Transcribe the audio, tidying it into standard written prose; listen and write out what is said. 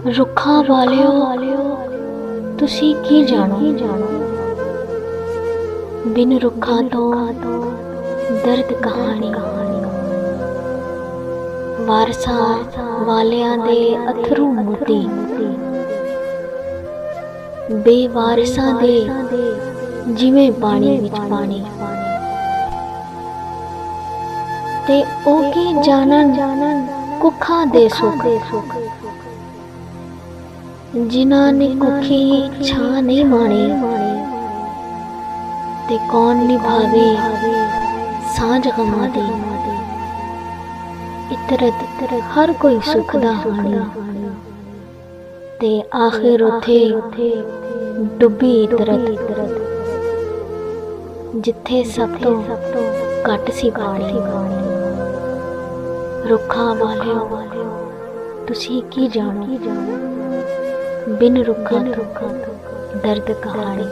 रुखा वालियो तुसी की जानो, बिन रुखा तो दर्द कहानी। वारसा वालियां दे अथरू मोती, बेवारसां दे जिवें पानी विच पानी। ते ओ की जानन कुखां दे सुख, जिन्हां ने कुखी छां नहीं माणी। ते कौन निभावे सांझ गमां दी, इतरत हर कोई सुख दा हानी। ते आखिर उथे डुबी इतरत, जिथे सब तो घट सी पानी। रुखा वालियो तुसी की जानो, बिन रुखा तो दर्द कहानी।